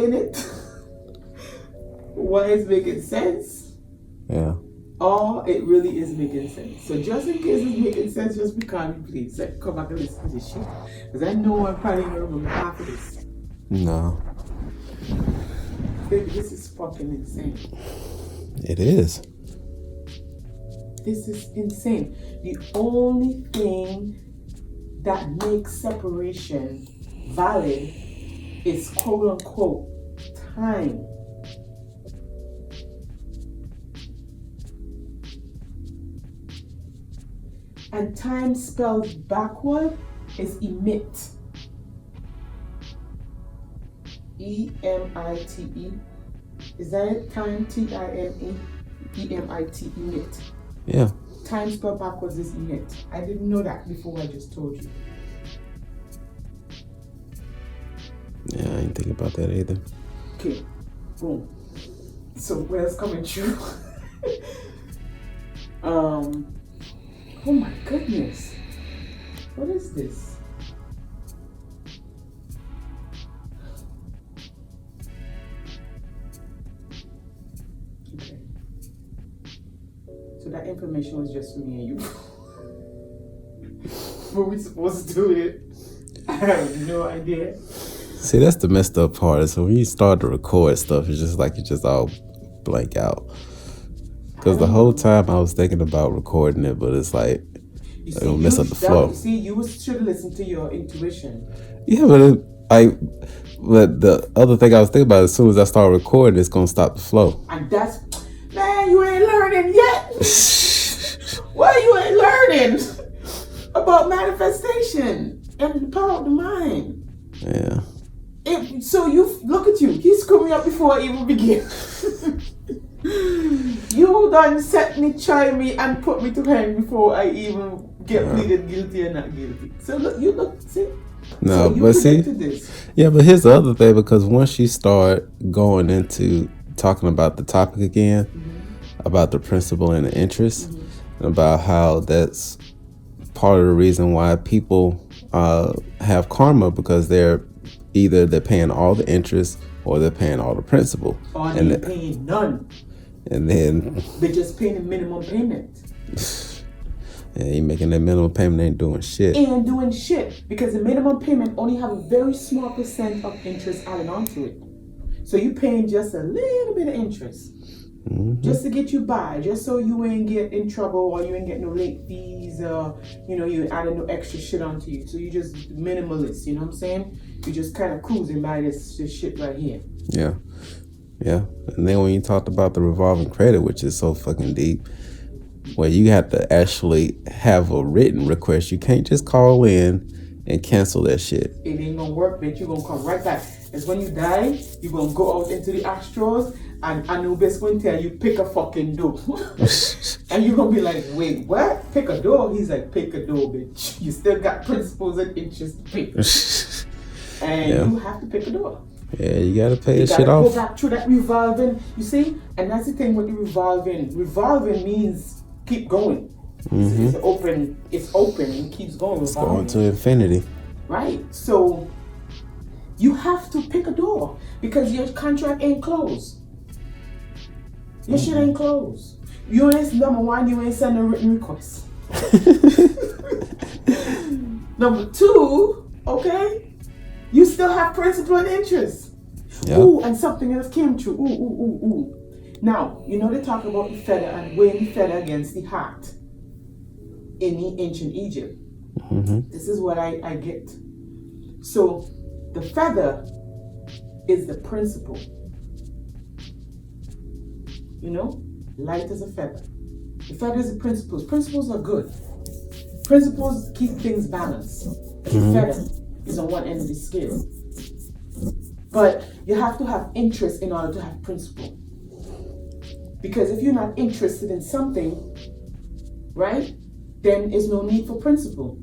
saying it, why it's making sense. Yeah. Or it really is making sense. So just in case it's making sense, just be calm, please. Like, come back and listen to this shit. Because I know I'm probably going to remember half of this. No. Baby, this is fucking insane. It is. This is insane. The only thing that makes separation valid is quote unquote time. And time spelled backward is emit. E-M-I-T-E. Is that it? Time, T-I-M-E, E-M-I-T, emit. Yeah. Time spelled backwards is emit. I didn't know that before I just told you. Yeah, I didn't think about that either. Okay, boom. So where's coming true? Oh my goodness. What is this? Okay. So that information was just for me and you. Were we supposed to do it? I have no idea. See, that's the messed up part. Is when you start to record stuff, it's just like you just all blank out. Because the whole time I was thinking about recording it, but it's like it'll mess up the flow. See, you should listen to your intuition. Yeah, but the other thing I was thinking about, as soon as I start recording, it's gonna stop the flow. And that's, man, you ain't learning yet. Why you ain't learning about manifestation and the power of the mind? Yeah. So you look at you. He screwed me up before I even begin. You done set me, try me, and put me to hang before I even get pleaded guilty or not guilty. So look, see. No, so but see, this. Yeah, but here's the other thing, because once you start going into talking about the topic again, about the principle and the interest, and about how that's part of the reason why people have karma, because they're paying all the interest or they're paying all the principal. Or they're paying none. And then they're just paying the minimum payment. Yeah, you making that minimum payment, ain't doing shit. Ain't doing shit, because the minimum payment only have a very small percent of interest added onto it. So you paying just a little bit of interest. Just to get you by, just so you ain't get in trouble, or you ain't get no late fees, or you adding no extra shit onto you. So you just minimalist, you know what I'm saying? You just kind of cruising by this shit right here. Yeah. And then when you talked about the revolving credit, which is so fucking deep, where you have to actually have a written request. You can't just call in and cancel that shit. It ain't gonna work, bitch. You're gonna come right back. It's when you die, you're gonna go out into the astros, and Anubis gonna tell you, pick a fucking door. And you're gonna be like, wait, what? Pick a door? He's like, pick a door, bitch. You still got principles and interest to pay. And you have to pick a door. Yeah, you gotta pay the shit off. off. Go back through that revolving, you see? And that's the thing with the revolving. Revolving means keep going. It's open and keeps going. It's going to infinity. Right? So you have to pick a door, because your contract ain't closed. Your shit ain't closed. You ain't, number one, you ain't sending a written request. Number two, okay, you still have principal and interest. Yep. Ooh, and something else came true. Ooh. Now, they talk about the feather and weighing the feather against the heart in ancient Egypt. This is what I get. So the feather is the principle. Light as a feather. The feather is the principles. Principles are good. Principles keep things balanced. The feather is on one end of the scale. But you have to have interest in order to have principle. Because if you're not interested in something, right, then there's no need for principle.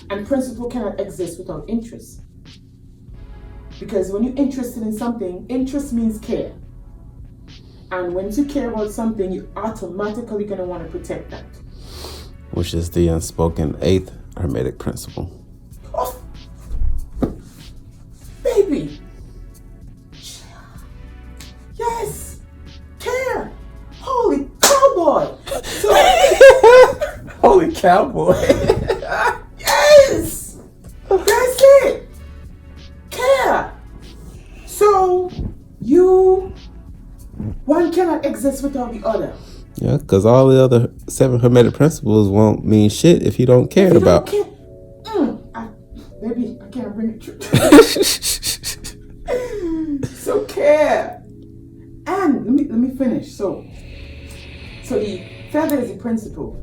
And principle cannot exist without interest. Because when you're interested in something, interest means care. And once you care about something, you're automatically going to want to protect that. Which is the unspoken 8th Hermetic principle. Oh, baby. boy. So Holy cowboy. yes, that's it. Care. So one cannot exist without the other. Yeah, because all the other 7 Hermetic principles won't mean shit if you don't care If you about. don't care, baby, I can't bring it true. So care. And let me finish. So the feather is the principle.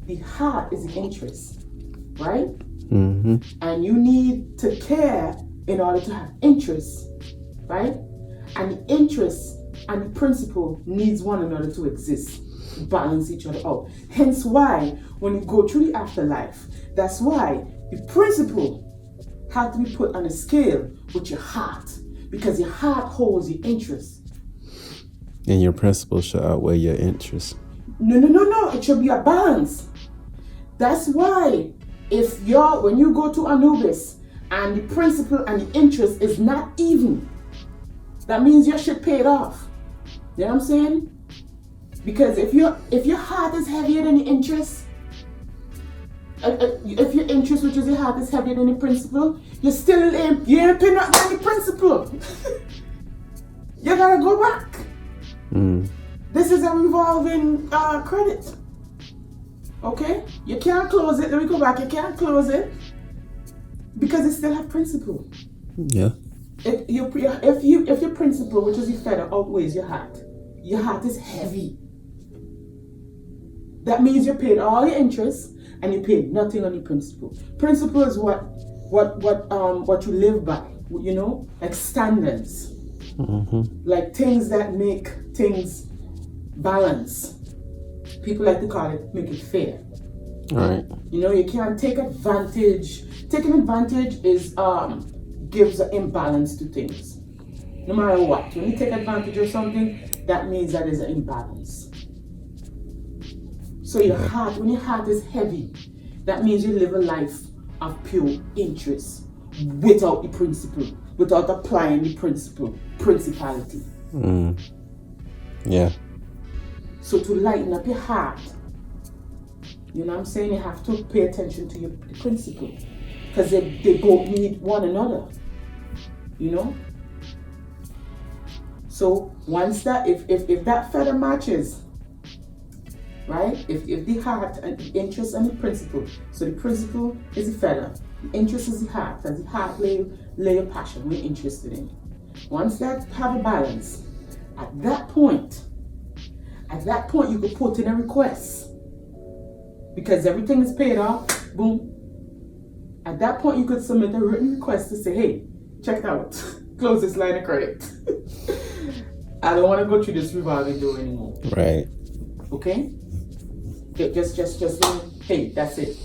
The heart is the interest, right? Mm-hmm. And you need to care in order to have interest, right? And the interest and the principle needs one another to exist, balance each other out. Hence why when you go through the afterlife, that's why the principle had to be put on a scale with your heart, because your heart holds your interest. And your principle should outweigh your interest. No. It should be a balance. That's why when you go to Anubis and the principle and the interest is not even, that means your shit paid off. You know what I'm saying? Because if your heart is heavier than the interest, if your interest, which is your heart, is heavier than the principle, you ain't paying up on the principle. You gotta go back. This is a revolving credit. Okay? You can't close it. Let me go back. You can't close it because it still have principle. Yeah. If your principle, which is your feather, outweighs your heart is heavy. That means you paid all your interest and you paid nothing on the principle. Principle is what you live by, you know, like standards, like things that make things balance. People like to call it make it fair. All right. You know, you can't take advantage. Taking advantage is gives an imbalance to things. No matter what, when you take advantage of something, that means that there's an imbalance. So when your heart is heavy, that means you live a life of pure interest without the principle, without applying the principality. Yeah. So to lighten up your heart, you know what I'm saying, you have to pay attention to your principle, because they both need one another, you know. So once that, if that feather matches, right? If the heart and the interest and the principle, so the principle is the feather, the interest is the heart, and the heart lay your passion, we're interested in. Once that have a balance, at that point you could put in a request, because everything is paid off. Boom. At that point you could submit a written request to say, hey, check it out, close this line of credit. I don't want to go through this revolving door anymore. Right. Okay? Just hey, that's it.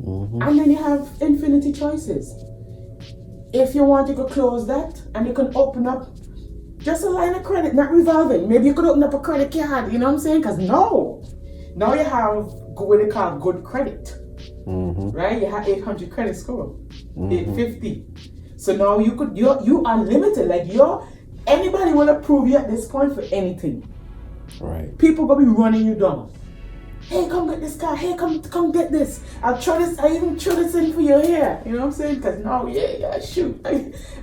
And then you have infinity choices. If you want, you could close that and you can open up just a line of credit, not revolving. Maybe you could open up a credit card, you know what I'm saying? Because now you have what they call good credit. Right? You have 800 credit score, 850. So now you are limited. Like anybody will approve you at this point for anything. Right. People gonna be running you down. Hey, come get this car. Hey, come get this. I even throw this in for your hair. You know what I'm saying? Because now, shoot.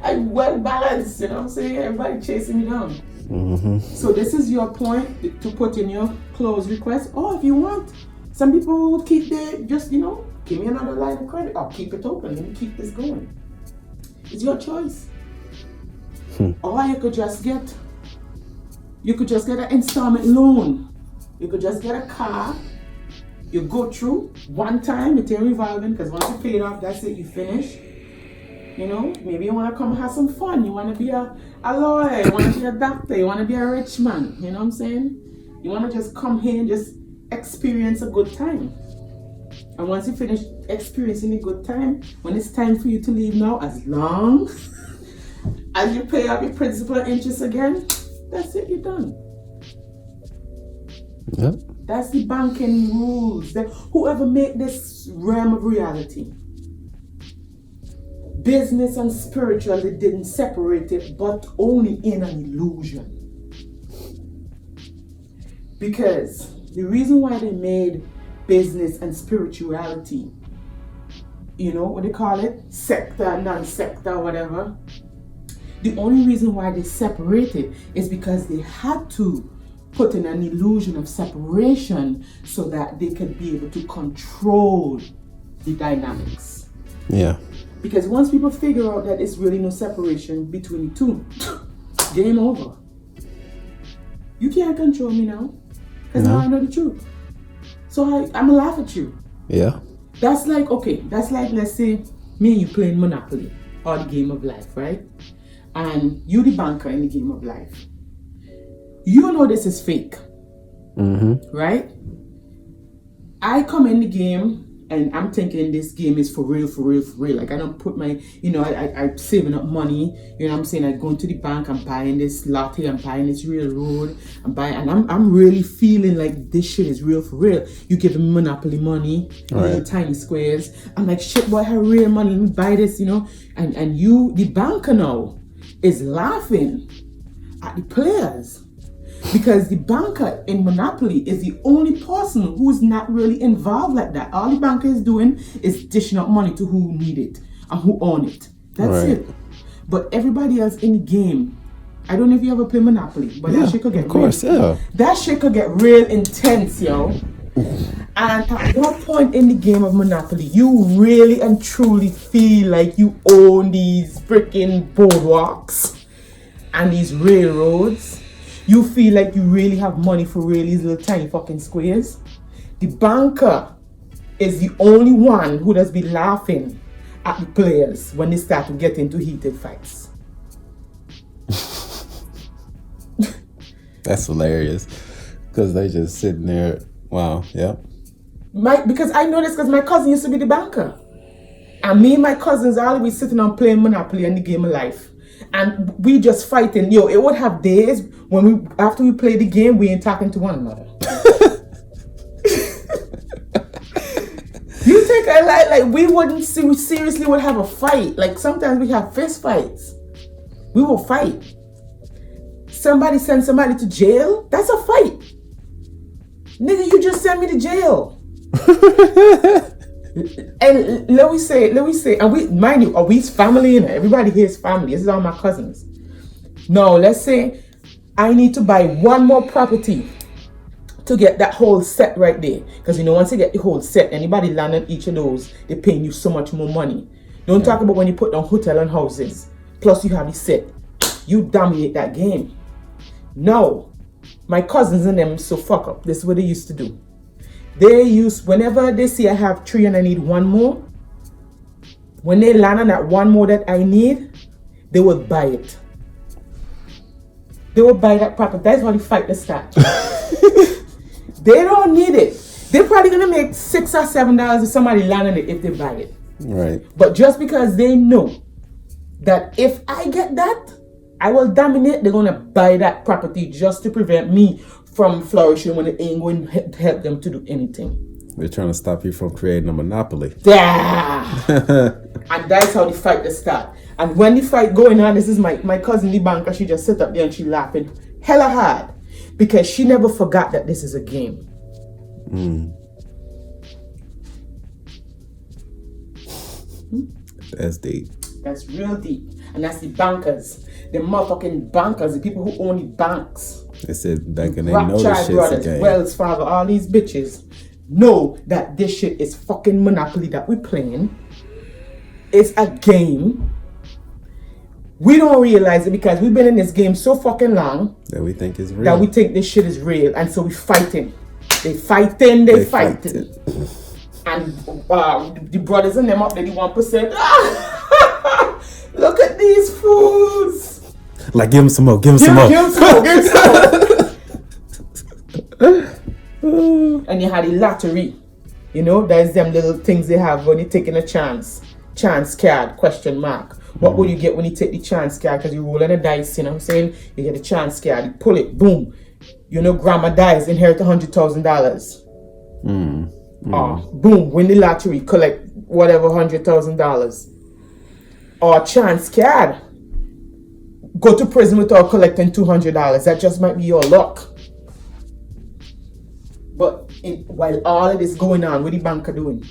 I'm well balanced. You know what I'm saying? Everybody chasing me down. So this is your point to put in your close request. Or if you want, some people will keep just, you know, give me another line of credit. I'll keep it open. Let me keep this going. It's your choice. Or you could just get an installment loan. You could just get a car. You go through one time, it's revolving, because once you pay it off, that's it, you finish. You know, maybe you want to come have some fun. You want to be a lawyer, you want to be a doctor, you want to be a rich man. You know what I'm saying? You want to just come here and just experience a good time. And once you finish experiencing a good time, when it's time for you to leave now, as long as you pay off your principal and interest again, that's it, you're done. Yep. That's the banking rules. That whoever made this realm of reality, business and spiritual, they didn't separate it, but only in an illusion. Because the reason why they made business and spirituality, you know what they call it, sector, non-sector, whatever, the only reason why they separated is because they had to put in an illusion of separation so that they could be able to control the dynamics. Yeah. Because once people figure out that it's really no separation between the two, game over. You can't control me now. Because now I know the truth. So I'm going to laugh at you. Yeah. That's like, let's say me and you playing Monopoly or the game of life, right? And you the banker in the game of life. You know this is fake. Right? I come in the game and I'm thinking this game is for real. Like I don't put my, I'm saving up money. You know what I'm saying? I go into the bank, I'm buying this latte, I'm buying this railroad, I'm really feeling like this shit is real for real. You give me Monopoly money, little tiny squares. I'm like, shit boy, I have real money, let me buy this, And you, the banker now, is laughing at the players. Because the banker in Monopoly is the only person who's not really involved like that. All the banker is doing is dishing out money to who need it and who own it. That's it. But everybody else in the game, I don't know if you ever play Monopoly, but that shit could get that shit could get real intense, yo. And at what point in the game of Monopoly, you really and truly feel like you own these freaking boardwalks and these railroads? You feel like you really have money for real, these little tiny fucking squares? The banker is the only one who does be laughing at the players when they start to get into heated fights. That's hilarious. Because they just sitting there. Wow, yeah. Because I know this because my cousin used to be the banker. And me and my cousins are always sitting on playing Monopoly and the game of life. And we just fighting. Yo, it would have days when after we play the game, we ain't talking to one another. You take a like we wouldn't see, we seriously would have a fight. Like sometimes we have fist fights. We will fight. Somebody send somebody to jail, that's a fight. Nigga, you just send me to jail. And let me say, and we, mind you, are we family? And everybody here is family. This is all my cousins. No, let's say I need to buy one more property to get that whole set right there. Because once you get the whole set, anybody land on each of those, they're paying you so much more money. Don't talk about when you put down hotel and houses. Plus you have the set. You dominate that game. No, my cousins and them so fuck up. This is what they used to do. Whenever they see I have 3 and I need one more, when they land on that one more that I need, they will buy it. They will buy that property. That's how the fight start. They don't need it. They're probably gonna make $6 or $7 if somebody land on it if they buy it. Right. But just because they know that if I get that, I will dominate, they're gonna buy that property just to prevent me from flourishing when it ain't going to help them to do anything. They're trying to stop you from creating a monopoly. Yeah. And that's how the fight start. And when the fight going on, this is my cousin, the banker, she just sit up there and she laughing hella hard because she never forgot that this is a game. That's deep. That's real deep. And that's the bankers. The motherfucking bankers, the people who own the banks. They said back and they know this shit's brothers, a game. Wells Fargo, all these bitches know that this shit is fucking Monopoly that we're playing. It's a game. We don't realize it because we've been in this game so fucking long that we think it's real. That we think this shit is real. And so we fighting. They fighting. And the brothers and them up there, the 1%. Look at these fools. Like, give him some more. Give him some more. And you had the lottery. There's them little things they have when you're taking a chance. Chance card, question mark. What will you get when you take the chance card? Because you're rolling a dice, you know what I'm saying? You get a chance card, you pull it, boom. Grandma dies, inherit $100,000. Boom, win the lottery, collect whatever $100,000. Or chance card. Go to prison without collecting $200. That just might be your luck. But while all of this going on, what the banker doing?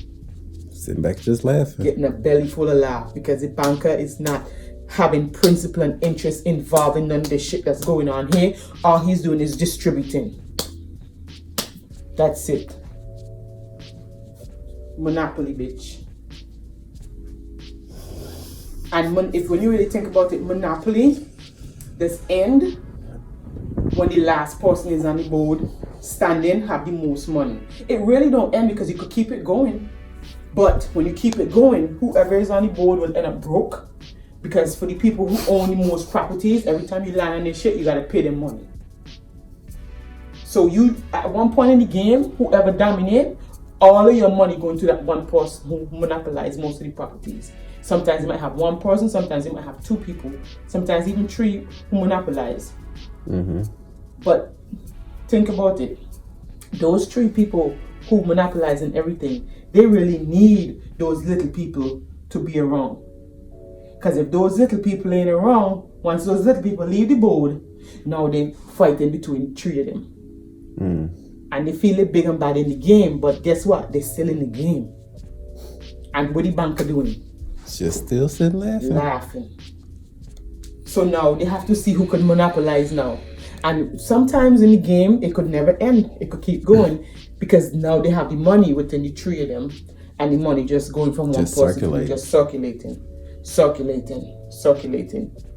Sitting back just laughing. Getting a belly full of laugh because the banker is not having principle and interest involved in none of the shit that's going on here. All he's doing is distributing. That's it. Monopoly, bitch. And when you really think about it, monopoly does end when the last person is on the board standing have the most money. It really don't end because you could keep it going. But when you keep it going, whoever is on the board will end up broke. Because for the people who own the most properties, every time you land on their shit, you gotta pay them money. So you, at one point in the game, whoever dominate, all of your money going to that one person who monopolize most of the properties. Sometimes you might have one person, sometimes you might have two people, sometimes even three who monopolize. Mm-hmm. But think about it. Those three people who monopolize and everything, they really need those little people to be around. Because if those little people ain't around, once those little people leave the board, now they fighting between three of them. And they feel it big and bad in the game, but guess what? They're still in the game. And what the banker doing? Just still sitting laughing. So now they have to see who can monopolize now. And sometimes in the game, it could never end. It could keep going because now they have the money within the three of them, and the money just going from one person to just circulating,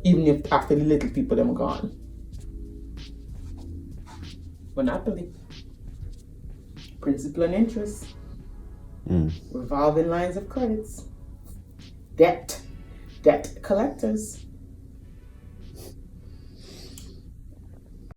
even if after the little people them gone. Monopoly. Principal and interest. Revolving lines of credits. Debt collectors.